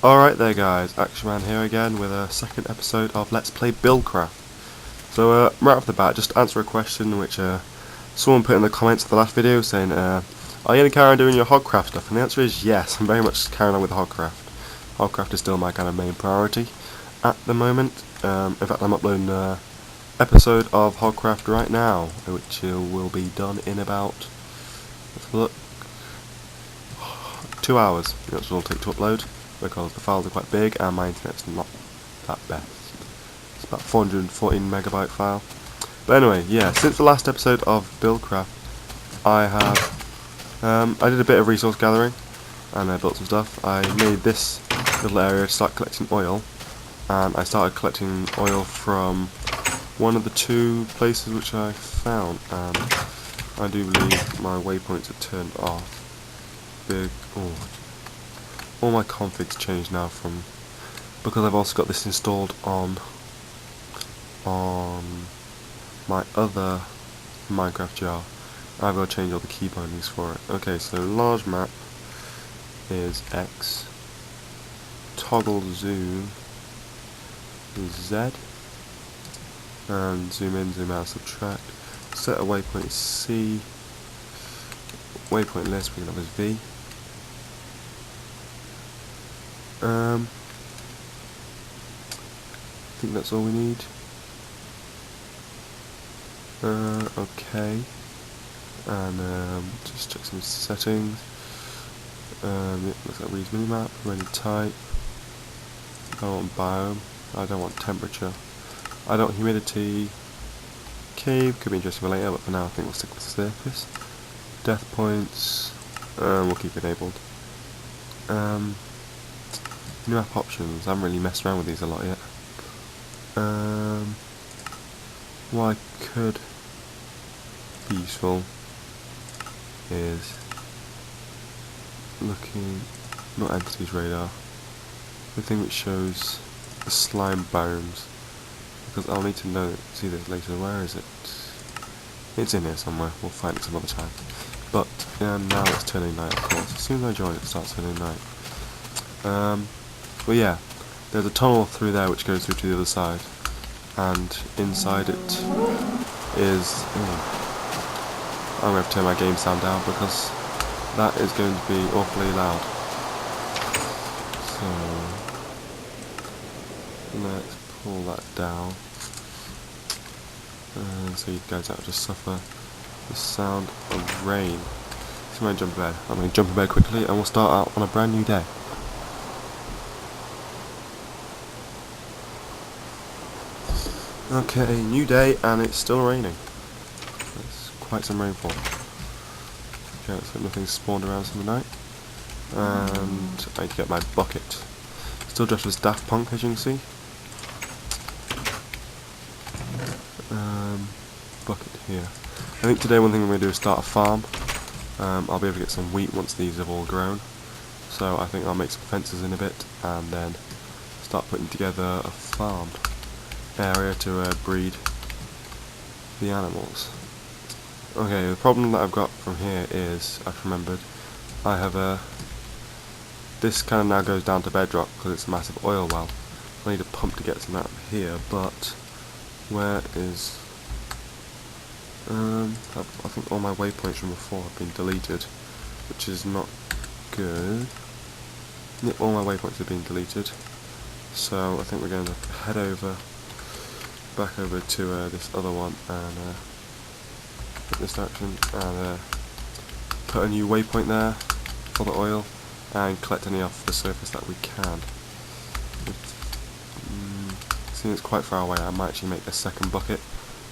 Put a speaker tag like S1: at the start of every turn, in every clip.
S1: Alright there guys, Actionman here again with a second episode of Let's Play Buildcraft. So right off the bat, just to answer a question which someone put in the comments of the last video saying, are you going to carry on doing your hogcraft stuff? And the answer is yes, I'm very much carrying on with hogcraft. Hogcraft is still my kind of main priority at the moment. In fact, I'm uploading an episode of hogcraft right now, which will be done in about, let's look, 2 hours. That's what it'll take to upload, because the files are quite big and my internet's not that best. It's about 414 megabyte file. But anyway, yeah, since the last episode of Buildcraft, I have I did a bit of resource gathering and I built some stuff. I made this little area to start collecting oil, and I started collecting oil from one of the two places which I found, and I do believe my waypoints are turned off. All my configs changed now from, because I've also got this installed on my other Minecraft jar. I've got to change all the key bindings for it. Okay, so large map is X, toggle zoom is Z, and zoom in, zoom out, subtract. Set a waypoint is C, waypoint list we can have is V. I think that's all we need. Okay, and just check some settings. Looks like reads minimap, ready type. I don't want biome, I don't want temperature, I don't want humidity. Cave could be interesting for later, but for now I think we'll stick with surface. Death points, we'll keep enabled. New app options, I haven't really messed around with these a lot yet. What I could be useful is looking, not entities radar, the thing which shows the slime biomes, because I'll need to know, see this later. Where is it? It's in here somewhere, we'll find it some other time. But now it's turning night, of course. As soon as I join it starts turning night. Well, yeah, there's a tunnel through there which goes through to the other side, and inside it is, I'm going to have to turn my game sound down because that is going to be awfully loud. So let's pull that down, so you guys don't have to suffer the sound of rain. So I'm going to jump in bed. I'm going to jump in bed quickly and we'll start out on a brand new day. Okay, new day, and it's still raining. It's quite some rainfall. Okay, so nothing's spawned around us in the night. And I need to get my bucket. Still dressed as Daft Punk, as you can see. Bucket here. I think today one thing I'm going to do is start a farm. I'll be able to get some wheat once these have all grown. So I think I'll make some fences in a bit, and then start putting together a farm area to breed the animals. Okay, the problem that I've got from here is, I've remembered, I have this kind of now goes down to bedrock because it's a massive oil well. I need a pump to get some out of here, but where is, I think all my waypoints from before have been deleted, which is not good. Yep, all my waypoints have been deleted, so I think we're going to head back over to this other one and hit this direction and put a new waypoint there for the oil and collect any off the surface that we can. Seeing it's quite far away, I might actually make a second bucket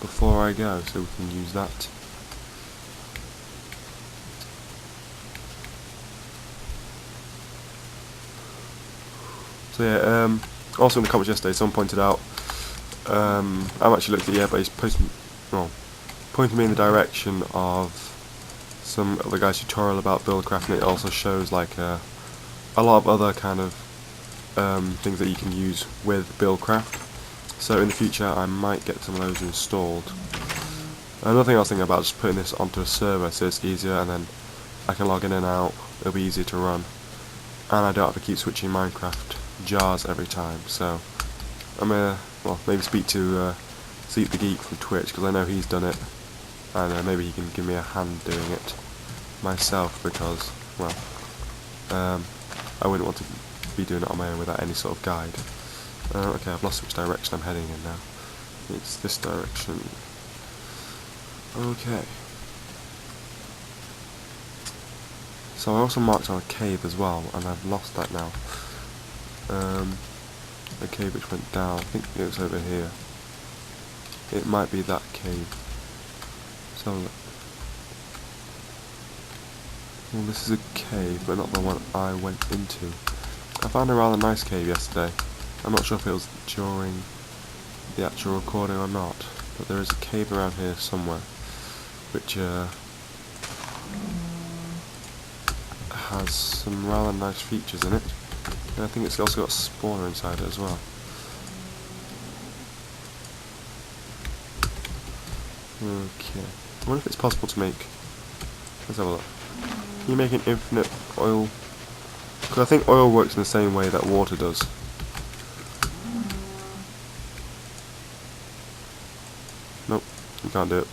S1: before I go so we can use that. So yeah, also in the comments yesterday someone pointed out, I've actually looked at it, but he's pointing me in the direction of some other guy's tutorial about Buildcraft, and it also shows like a lot of other kind of things that you can use with Buildcraft. So in the future I might get some of those installed. Another thing I was thinking about is just putting this onto a server so it's easier, and then I can log in and out, it'll be easier to run, and I don't have to keep switching Minecraft jars every time. So I'm gonna, well, maybe speak to Seek the Geek from Twitch, because I know he's done it, and maybe he can give me a hand doing it myself, because, well, I wouldn't want to be doing it on my own without any sort of guide. Okay, I've lost which direction I'm heading in now. It's this direction. Okay. So I also marked on a cave as well, and I've lost that now. A cave which went down. I think it was over here. It might be that cave. So, well, this is a cave, but not the one I went into. I found a rather nice cave yesterday. I'm not sure if it was during the actual recording or not, but there is a cave around here somewhere, which has some rather nice features in it. And I think it's also got a spawner inside it as well. Okay. I wonder if it's possible to make... Let's have a look. Can you make an infinite oil? Because I think oil works in the same way that water does. Nope, you can't do it.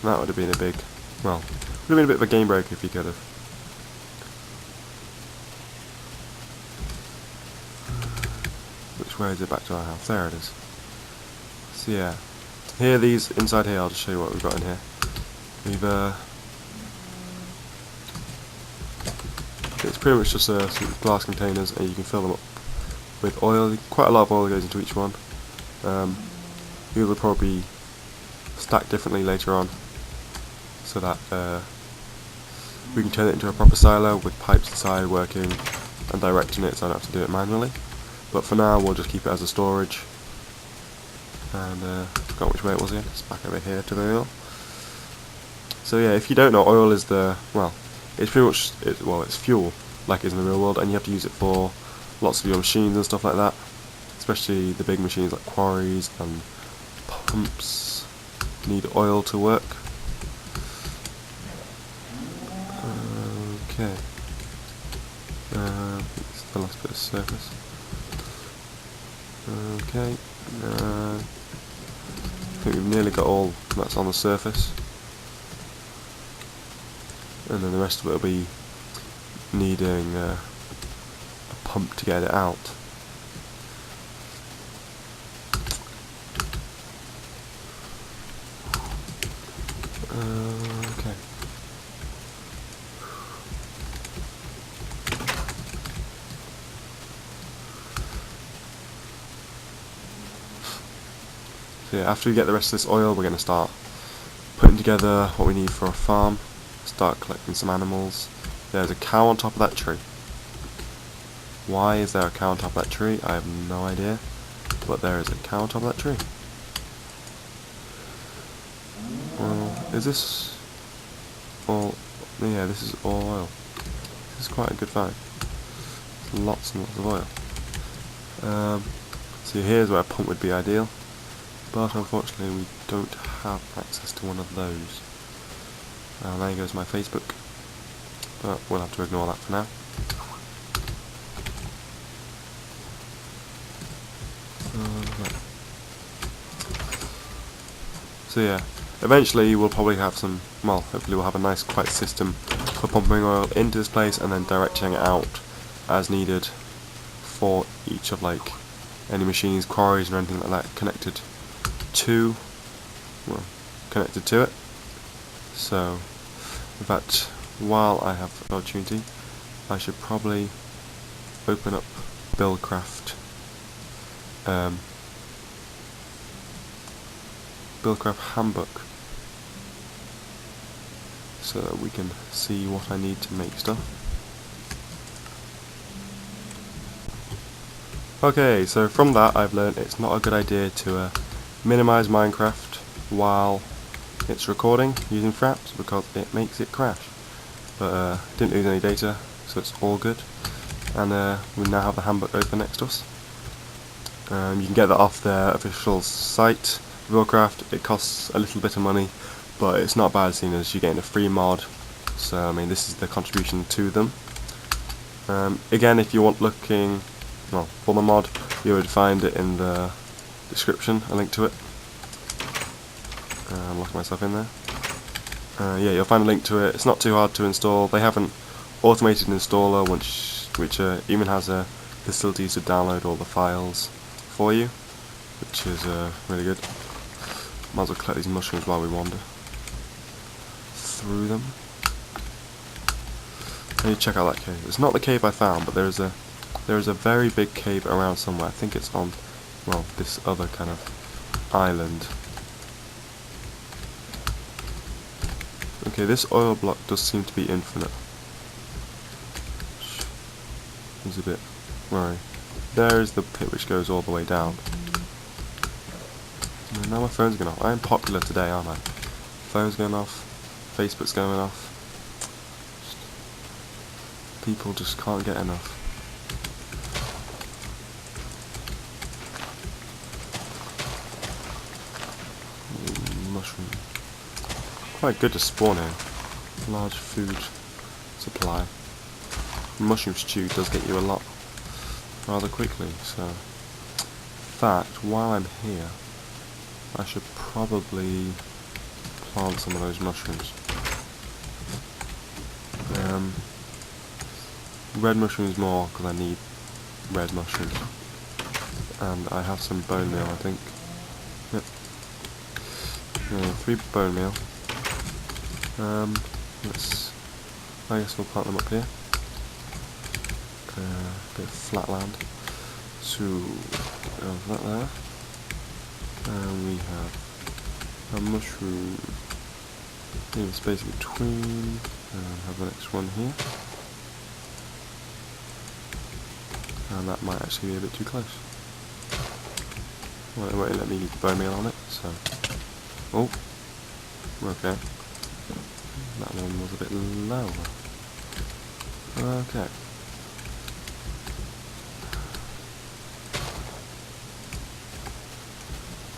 S1: That would have been a big... Well, would have been a bit of a game breaker if you could have. Which way is it back to our house? There it is. So yeah, here, these inside here, I'll just show you what we've got in here. We've it's pretty much just some glass containers, and you can fill them up with oil. Quite a lot of oil goes into each one. These will probably be stacked differently later on, so that we can turn it into a proper silo with pipes inside working and directing it, so I don't have to do it manually. But for now, we'll just keep it as a storage. And forgot which way it was in. It's back over here to the oil. So yeah, if you don't know, oil is the, well, it's pretty much it's fuel like it is in the real world, and you have to use it for lots of your machines and stuff like that. Especially the big machines like quarries and pumps need oil to work. Okay. It's the last bit of surface. Okay. I think we've nearly got all that's on the surface, and then the rest of it will be needing a pump to get it out. Okay. So yeah, after we get the rest of this oil, we're going to start putting together what we need for a farm. Start collecting some animals. There's a cow on top of that tree. Why is there a cow on top of that tree? I have no idea. But there is a cow on top of that tree. Well, is this all? Yeah, this is all oil. This is quite a good find. Lots and lots of oil. So here's where a pump would be ideal. But unfortunately we don't have access to one of those. There goes my Facebook. But we'll have to ignore that for now. So yeah, eventually we'll probably have some, well, hopefully we'll have a nice quiet system for pumping oil into this place and then directing it out as needed for each of like any machines, quarries or anything like that connected to it. So in fact, while I have the opportunity, I should probably open up Buildcraft handbook so that we can see what I need to make stuff. Okay, so from that I've learned it's not a good idea to minimize Minecraft while it's recording using Fraps, because it makes it crash. But didn't lose any data, so it's all good. And we now have the handbook open next to us. You can get that off their official site, Buildcraft. It costs a little bit of money, but it's not bad seeing as you're getting a free mod. So I mean, this is the contribution to them. Again, if you want looking, well, for the mod, you would find it in the description, a link to it. I'm locking myself in there. Yeah, you'll find a link to it. It's not too hard to install. They have an automated installer which even has a facilities to download all the files for you, which is really good. Might as well collect these mushrooms while we wander through them. I need to check out that cave. It's not the cave I found, but there is a very big cave around somewhere. I think it's on, well, this other kind of island. Okay, this oil block does seem to be infinite. It's a bit worrying. There is the pit which goes all the way down. And now my phone's going off. I am popular today, aren't I? Phone's going off. Facebook's going off. People just can't get enough. Mushroom. Quite good to spawn here. Large food supply. Mushroom stew does get you a lot rather quickly, so in fact, while I'm here, I should probably plant some of those mushrooms. Red mushrooms more, because I need red mushrooms. And I have some bone meal, I think. Yep. 3 bone meal. I guess we'll plant them up here. Bit of flat land. So, that there. And we have a mushroom in the space between, and have the next one here. And that might actually be a bit too close. Well, it won't let me use bone meal on it, so... Oh! Okay. That one was a bit lower. Okay.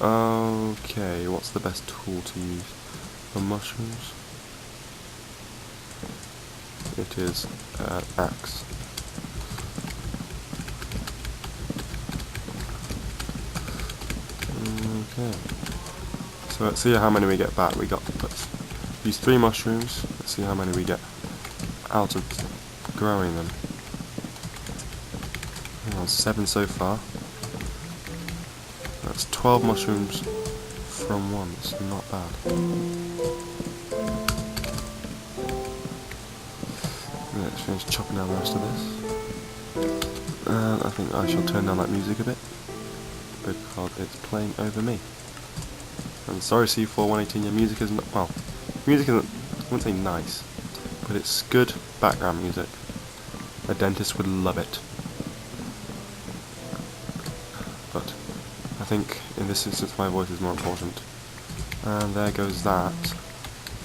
S1: Okay, what's the best tool to use for mushrooms? It is an axe. Okay. So let's see how many we get back. We got these 3 mushrooms. Let's see how many we get out of growing them. 7 so far. That's 12 mushrooms from 1. It's not bad. Let's finish chopping down the rest of this. And I think I shall turn down that music a bit, because it's playing over me. I'm sorry C4 118, your music isn't, well, music isn't, I wouldn't say nice, but it's good background music. A dentist would love it. But I think in this instance my voice is more important. And there goes that.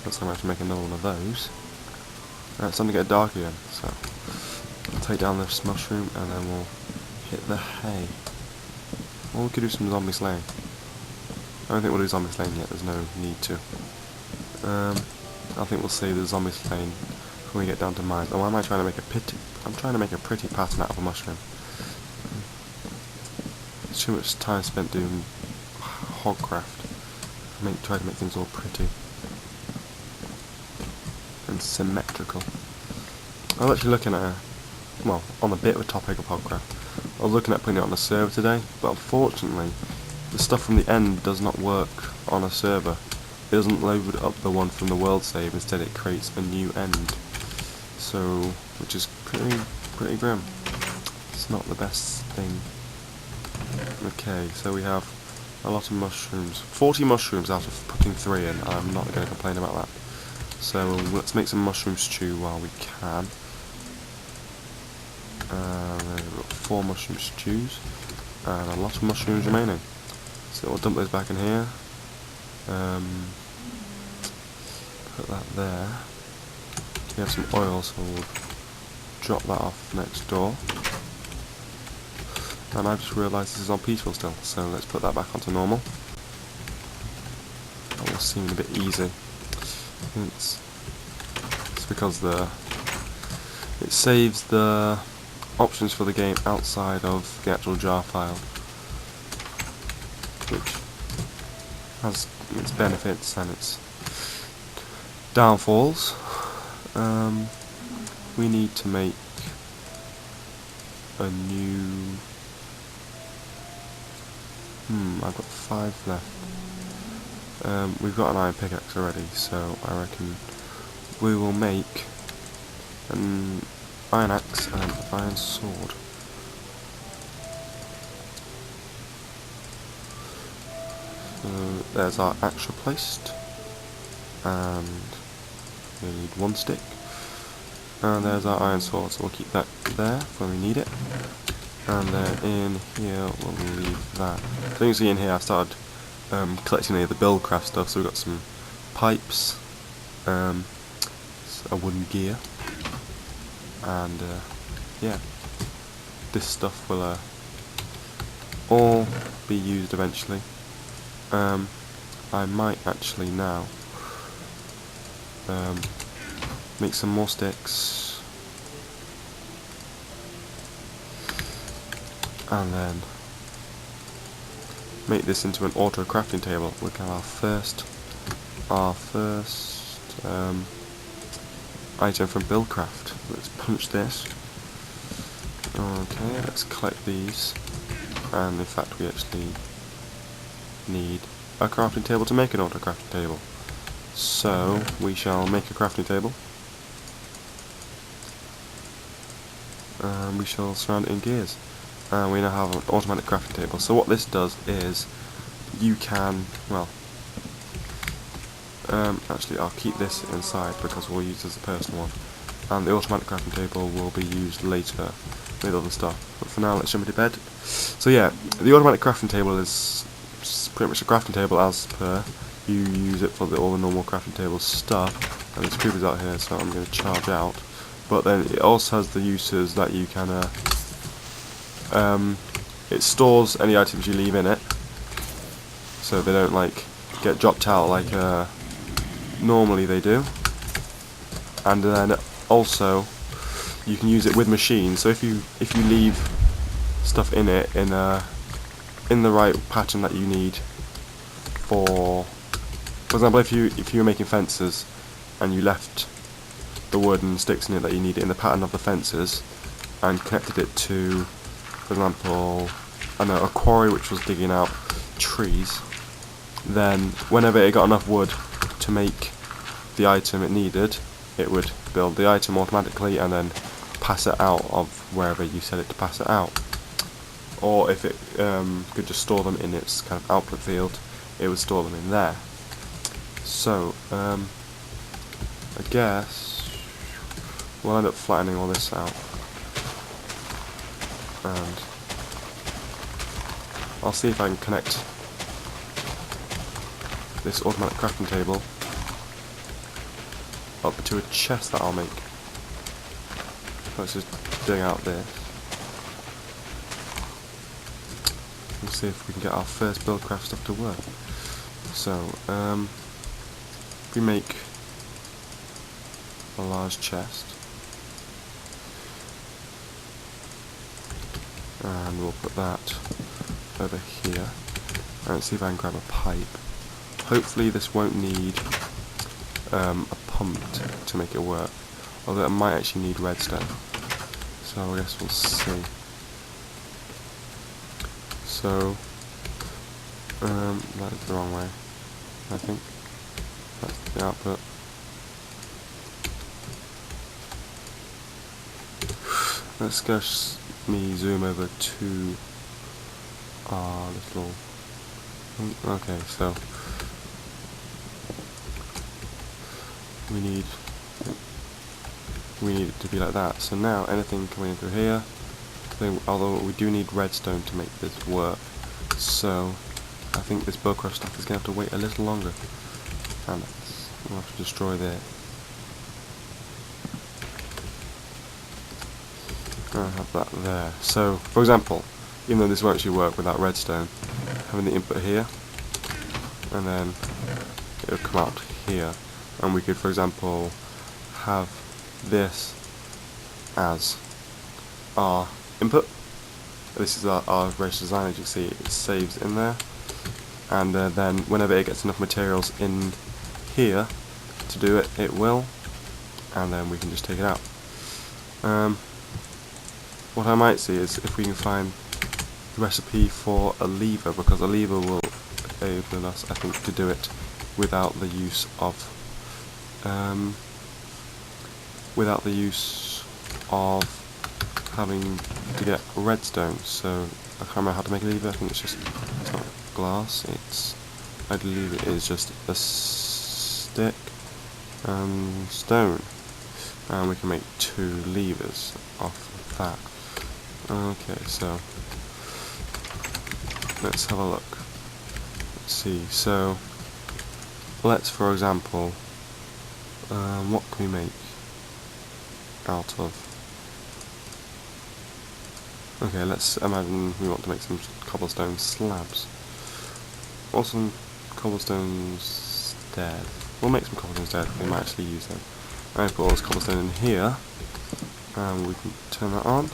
S1: Looks like I have to make another one of those. It's starting to get dark again, so I'll take down this mushroom and then we'll hit the hay. Or we could do some zombie slaying. I don't think we'll do zombie slaying yet, there's no need to. I think we'll save the zombie slaying when we get down to mines. Oh, why am I trying to make a pretty... I'm trying to make a pretty pattern out of a mushroom. It's too much time spent doing hogcraft. Try to make things all pretty and symmetrical. I was actually looking at well, on a bit of a topic of hogcraft. I was looking at putting it on a server today, but unfortunately the stuff from the end does not work on a server. It doesn't load up the one from the world save, instead it creates a new end. So, which is pretty grim. It's not the best thing. Okay, so we have a lot of mushrooms. 40 mushrooms out of putting 3 in. I'm not going to complain about that. So let's make some mushroom stew while we can. We've got 4 mushroom stews and a lot of mushrooms remaining. So we'll dump those back in here. Put that there. We have some oil, so we'll drop that off next door. And I've just realised this is on peaceful still, so let's put that back onto normal. That will seem a bit easy. It's because it saves the options for the game outside of the actual jar file, which has its benefits and its downfalls. We need to make a new... I've got 5 left. We've got an iron pickaxe already, so I reckon we will make an iron axe and an iron sword. So there's our axe replaced, and we need 1 stick. And there's our iron sword, so we'll keep that there when we need it. And then in here we'll leave that. So you can see in here I've started collecting any of the Buildcraft stuff. So we've got some pipes, a wooden gear, and yeah, this stuff will all be used eventually. I might actually now make some more sticks, and then make this into an auto crafting table. We can have our first item from Buildcraft. Let's punch this. Okay, let's collect these, and in fact we actually need a crafting table to make an auto crafting table. So we shall make a crafting table, and we shall surround it in gears. And we now have an automatic crafting table. So what this does is you can, well, actually I'll keep this inside because we'll use it as a personal one, and the automatic crafting table will be used later with other stuff. But for now, let's jump into bed. So yeah, the automatic crafting table is pretty much a crafting table as per. You use it for all the normal crafting table stuff, and there's creepers out here, so I'm going to charge out. But then it also has the uses that you can it stores any items you leave in it, so they don't like get dropped out like normally they do. And then also you can use it with machines. So if you leave stuff in it in the right pattern that you need, for example, if you were making fences and you left the wood and sticks in it that you need it in the pattern of the fences and connected it to, for example, I don't know, a quarry which was digging out trees, then whenever it got enough wood to make the item it needed, it would build the item automatically and then pass it out of wherever you set it to pass it out. Or if it could just store them in its kind of output field, it would store them in there. So I guess we'll end up flattening all this out, and I'll see if I can connect this automatic crafting table up to a chest that I'll make. Let's just dig out this and see if we can get our first Buildcraft stuff to work. So if we make a large chest, and we'll put that over here, and see if I can grab a pipe. Hopefully this won't need a pump to make it work, although it might actually need redstone, so I guess we'll see. So that is the wrong way, I think. That's the output. Let's go me zoom over to our little... Okay, so we need it to be like that. So now anything coming in through here, although we do need redstone to make this work, so I think this Buildcraft stuff is going to have to wait a little longer, and we'll have to destroy this. I have that there. So, for example, even though this won't actually work without redstone, having the input here, and then it'll come out here, and we could, for example, have this as our input. This is our race design. As you can see, it saves in there, and then whenever it gets enough materials in here to do it, it will, and then we can just take it out. What I might see is if we can find the recipe for a lever, because a lever will enable us, I think, to do it without the use of having to get redstone. So I can't remember how to make a lever. I think it's not glass. I believe it is just a stick and stone, and we can make 2 levers off of that. Okay, so let's have a look. Let's see. So let's, for example, what can we make out of? Okay, let's imagine we want to make some cobblestone slabs. Or some cobblestone stairs. We'll make some cobblestone stairs, we might actually use them. I'm going to put all this cobblestone in here, and we can turn that on,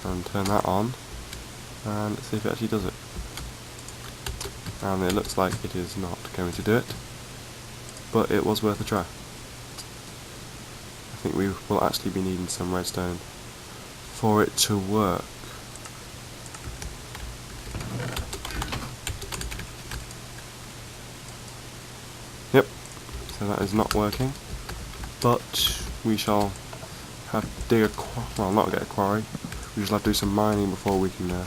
S1: and turn that on, and let's see if it actually does it. And it looks like it is not going to do it, but it was worth a try. I think we will actually be needing some redstone for it to work. Yep, so that is not working, but we shall have not get a quarry, we shall have to do some mining before we can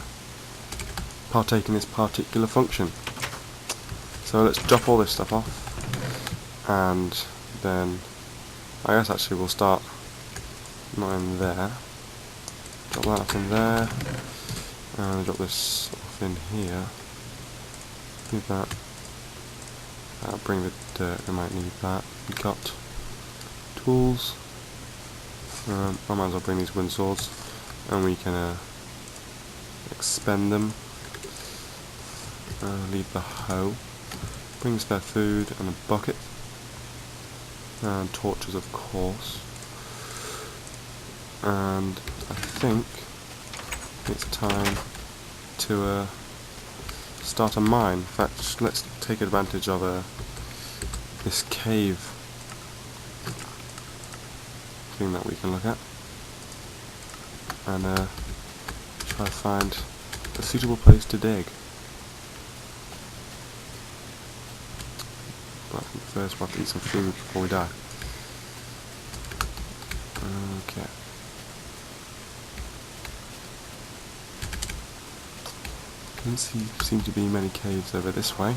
S1: partake in this particular function. So let's drop all this stuff off, and then I guess actually we'll start not in there. Drop that off in there, and drop this off in here. Leave that. That'll bring the dirt, we might need that. We've got tools. I might as well bring these wind swords, and we can expend them. Leave the hoe. Bring spare food and a bucket. And torches, of course. And I think it's time to start a mine. In fact, let's take advantage of this cave thing that we can look at, and try to find a suitable place to dig. But I think first we'll have to eat some food before we die. Okay. Doesn't seem to be many caves over this way,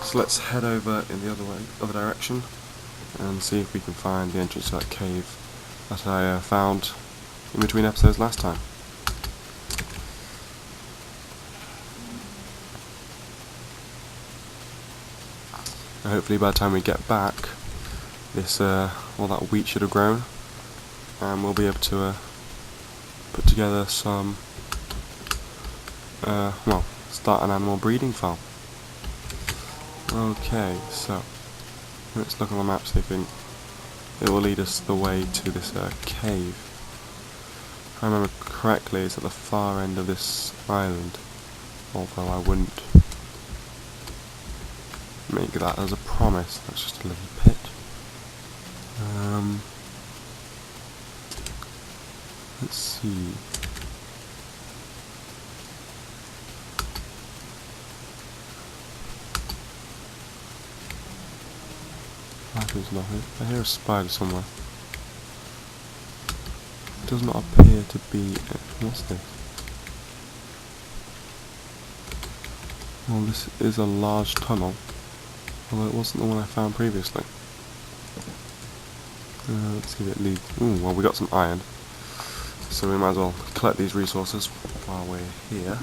S1: so let's head over in the other direction and see if we can find the entrance to that cave that I found in between episodes last time. And hopefully by the time we get back, this all that wheat should have grown, and we'll be able to put together some start an animal breeding farm. Okay, so let's look on the map, see if it will lead us the way to this cave. If I remember correctly, it's at the far end of this island, although I wouldn't make that as a promise. That's just a little pit. Let's see. There's nothing. I hear a spider somewhere. It does not appear to be. What's this? Well, this is a large tunnel, although it wasn't the one I found previously. Let's see if it leads. Ooh, well, we got some iron, so we might as well collect these resources while we're here.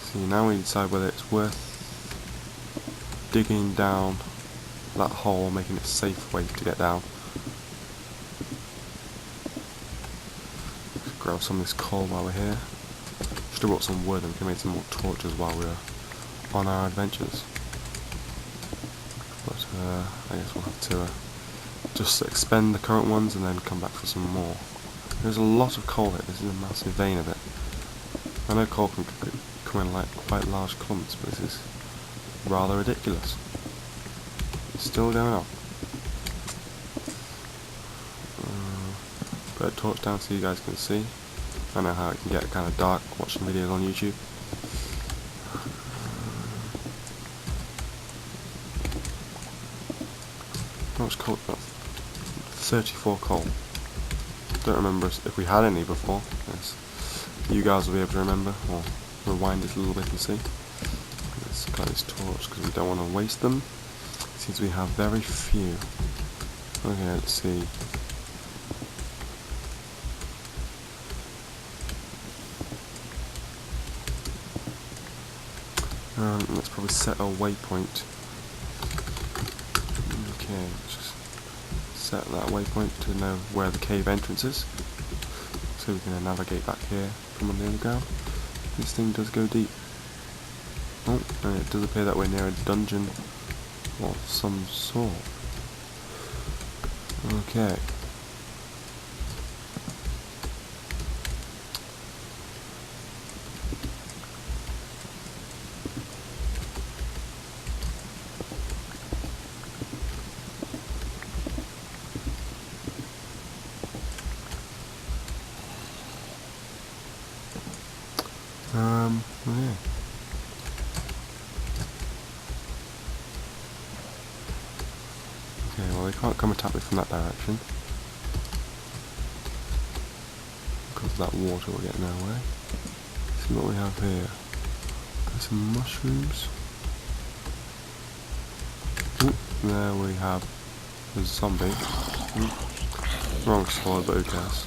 S1: See, now we decide whether it's worth digging down that hole, making it a safe way to get down. Let's grab some of this coal while we're here. Should have brought some wood and we can make some more torches while we're on our adventures. But I guess we'll have to just expend the current ones and then come back for some more. There's a lot of coal here. This is a massive vein of it. I know coal can come in like quite large clumps, but this is rather ridiculous. It's still going up. Put a torch down so you guys can see. I know how it can get kind of dark watching videos on YouTube. How much coal? 34 coal. Don't remember if we had any before. Yes. You guys will be able to remember, or rewind it a little bit and see. Let's cut this torch because we don't want to waste them. Since we have very few. Okay, let's see. Let's probably set a waypoint. Okay, let's just set that waypoint to know where the cave entrance is. So we can then navigate back here from on the underground. This thing does go deep. Oh, and it does appear that we're near a dungeon of some sort. Okay. Yeah. Okay, well they can't come attack me from that direction. Because that water will get in our way. Let's see what we have here. There's some mushrooms. Ooh, there we have a zombie. Ooh, wrong sword, but who cares?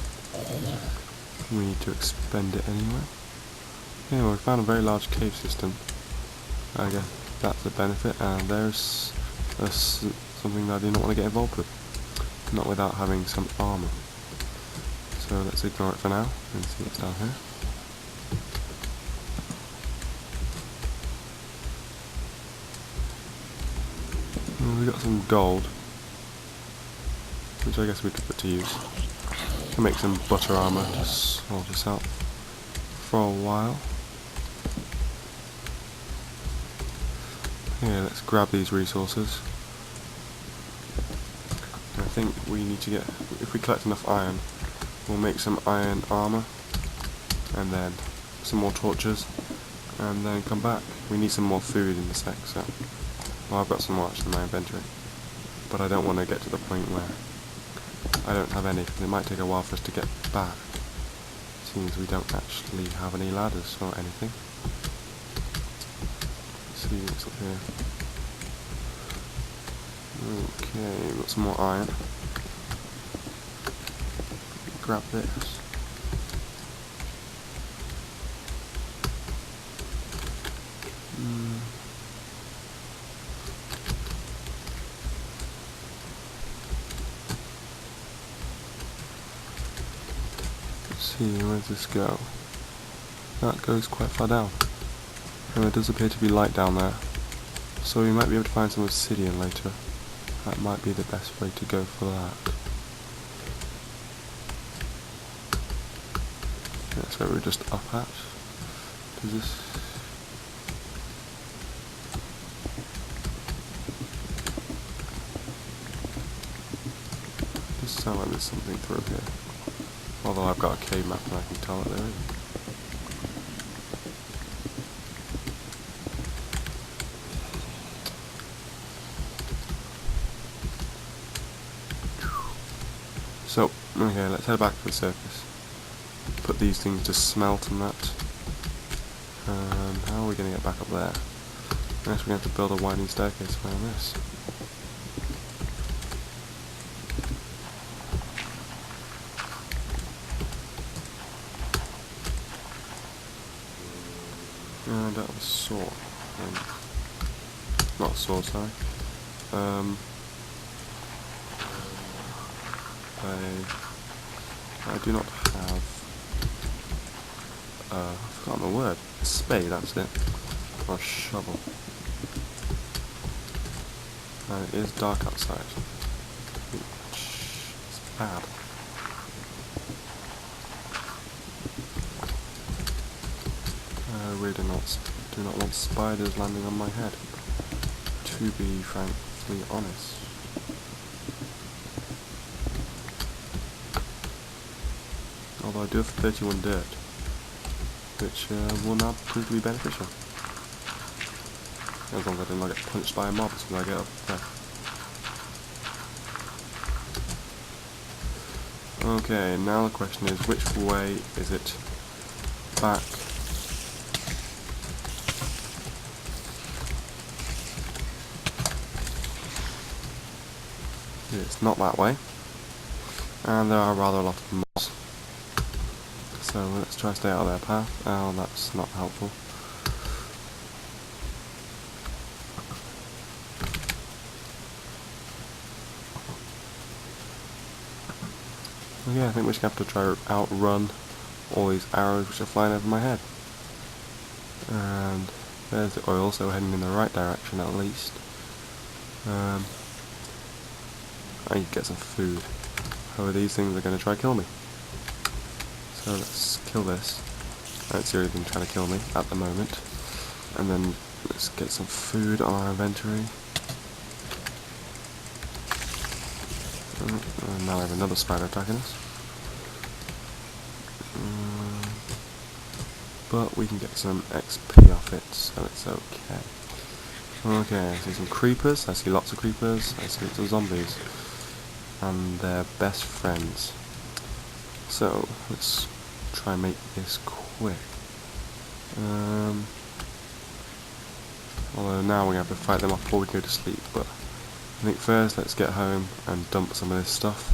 S1: We need to expend it anyway. Yeah, well, we found a very large cave system. I guess that's a benefit, and there's something that I do not want to get involved with. Not without having some armour. So let's ignore it for now and see what's down here. Well, we got some gold, which I guess we could put to use. Can make some butter armour to sort us out for a while. Yeah, let's grab these resources. I think we need to get, if we collect enough iron, we'll make some iron armour, and then some more torches, and then come back. We need some more food in the sec, so, well, I've got some more actually in my inventory, but I don't want to get to the point where I don't have any, because it might take a while for us to get back. Seems we don't actually have any ladders or anything. Let's see what's up here. Okay, we've got some more iron. Grab this. Let's see, where does this go? That goes quite far down. And there does appear to be light down there. So we might be able to find some obsidian later. That might be the best way to go for that. That's where we're just up at. Does this... does sound like there's something through here. Although I've got a cave map and I can tell that there is. So, okay, let's head back to the surface. Put these things to smelt and that. How are we going to get back up there? I guess we're going to have to build a winding staircase around this. And that was a sword. Not a sword, sorry. I do not have, I've forgotten the word, a spade, that's it, or a shovel. And it is dark outside, which bad. I really do not want spiders landing on my head, to be frankly honest. Although I do have 31 dirt, which will now prove to be beneficial. As long as I do not get punched by a mob until I get up there. Okay, now the question is, which way is it back? It's not that way, and there are rather a lot of mobs. So let's try to stay out of their path. Oh, that's not helpful. Yeah, I think we're just going to have to try to outrun all these arrows which are flying over my head. And there's the oil, so we're heading in the right direction at least. I need to get some food. However, these things are going to try to kill me. So let's kill this. I don't see anything trying to kill me at the moment. And then let's get some food on our inventory. And now I have another spider attacking us. But we can get some XP off it, so it's okay. Okay, I see some creepers, I see lots of creepers, I see lots of zombies. And they're best friends. So, let's try and make this quick. Although now we have to fight them off before we go to sleep, but I think first let's get home and dump some of this stuff,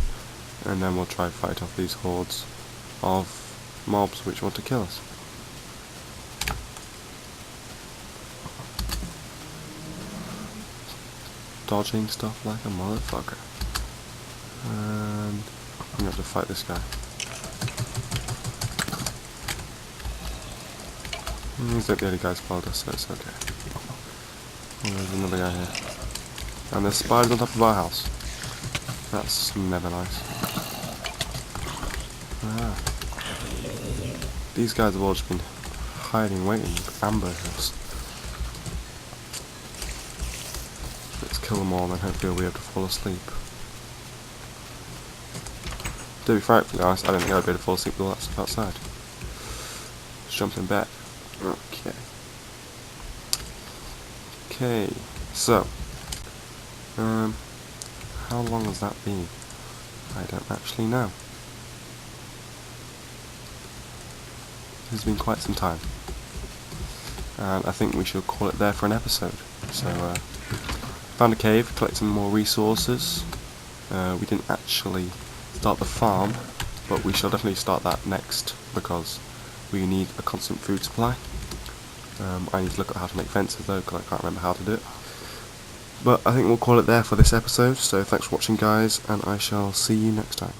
S1: and then we'll try to fight off these hordes of mobs which want to kill us. Dodging stuff like a motherfucker. And I'm gonna have to fight this guy. He's like the only guy spotted us, so it's okay. Oh, there's another guy here. And there's spiders on top of our house. That's never nice. These guys have all just been hiding, waiting, ambush us. Let's kill them all and then hopefully we'll be able to fall asleep. To be frankly honest, I didn't think I'd be able to fall asleep with all that stuff outside. Let's jump in bed. Okay. Okay, so how long has that been? I don't actually know. It's been quite some time. And I think we should call it there for an episode. So, found a cave, collected some more resources. We didn't actually start the farm, but we shall definitely start that next, because we need a constant food supply. I need to look at how to make fences though, because I can't remember how to do it. But I think we'll call it there for this episode, so thanks for watching guys, and I shall see you next time.